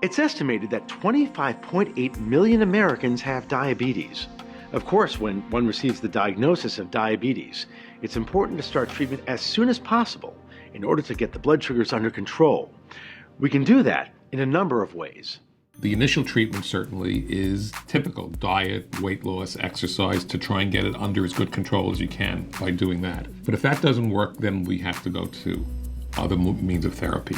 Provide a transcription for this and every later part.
It's estimated that 25.8 million Americans have diabetes. Of course, when one receives the diagnosis of diabetes, it's important to start treatment as soon as possible in order to get the blood sugars under control. We can do that in a number of ways. The initial treatment certainly is typical: diet, weight loss, exercise, to try and get it under as good control as you can by doing that. But if that doesn't work, then we have to go to other means of therapy.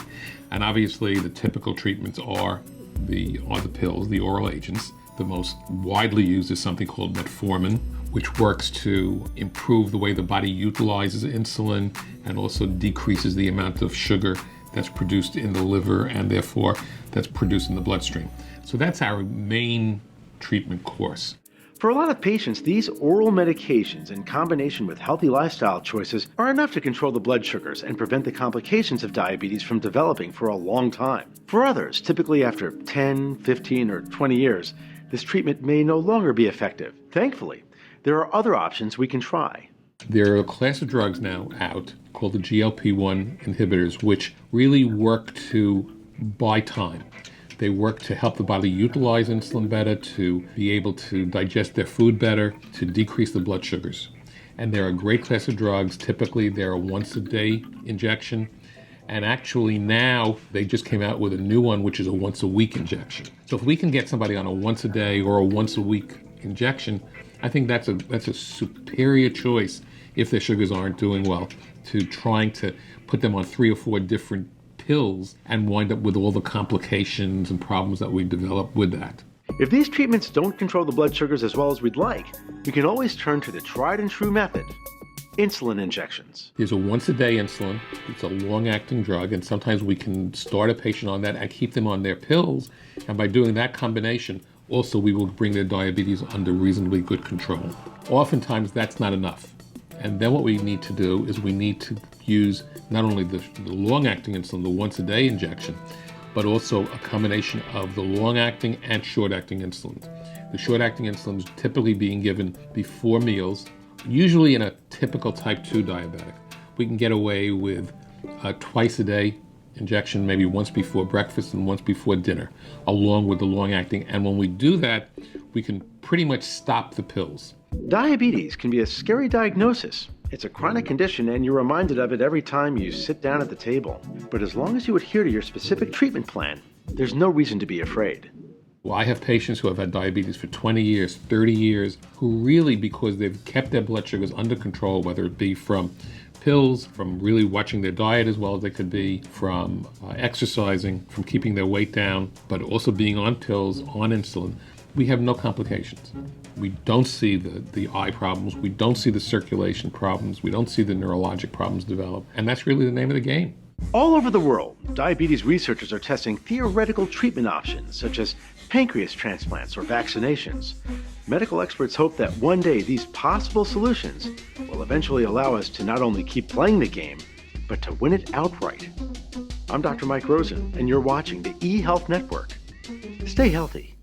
And obviously the typical treatments are the pills, the oral agents. The most widely used is something called metformin, which works to improve the way the body utilizes insulin and also decreases the amount of sugar that's produced in the liver and therefore that's produced in the bloodstream. So that's our main treatment course. For a lot of patients, these oral medications in combination with healthy lifestyle choices are enough to control the blood sugars and prevent the complications of diabetes from developing for a long time. For others, typically after 10, 15, or 20 years, this treatment may no longer be effective. Thankfully, there are other options we can try. There are a class of drugs now out called the GLP-1 inhibitors, which really work to buy time. They work to help the body utilize insulin better, to be able to digest their food better, to decrease the blood sugars. And they're a great class of drugs. Typically, they're a once-a-day injection. And actually now, they just came out with a new one, which is a once-a-week injection. So if we can get somebody on a once-a-day or a once-a-week injection, I think that's a superior choice if their sugars aren't doing well, to trying to put them on 3 or 4 different pills and wind up with all the complications and problems that we develop with that. If these treatments don't control the blood sugars as well as we'd like, we can always turn to the tried and true method: insulin injections. There's a once-a-day insulin. It's a long-acting drug, and sometimes we can start a patient on that and keep them on their pills, and by doing that combination, also we will bring their diabetes under reasonably good control. Oftentimes that's not enough. And then what we need to do is we need to use not only the long-acting insulin, the once-a-day injection, but also a combination of the long-acting and short-acting insulins. The short-acting insulin is typically being given before meals, usually in a typical type 2 diabetic. We can get away with a twice-a-day injection, maybe once before breakfast and once before dinner, along with the long-acting. And when we do that, we can pretty much stop the pills. Diabetes can be a scary diagnosis. It's a chronic condition and you're reminded of it every time you sit down at the table. But as long as you adhere to your specific treatment plan, there's no reason to be afraid. Well, I have patients who have had diabetes for 20 years, 30 years, who really, because they've kept their blood sugars under control, whether it be from pills, from really watching their diet as well as they could be, from exercising, from keeping their weight down, but also being on pills, on insulin, we have no complications. We don't see the eye problems. We don't see the circulation problems. We don't see the neurologic problems develop. And that's really the name of the game. All over the world, diabetes researchers are testing theoretical treatment options such as pancreas transplants or vaccinations. Medical experts hope that one day these possible solutions will eventually allow us to not only keep playing the game, but to win it outright. I'm Dr. Mike Rosen, and you're watching the eHealth Network. Stay healthy.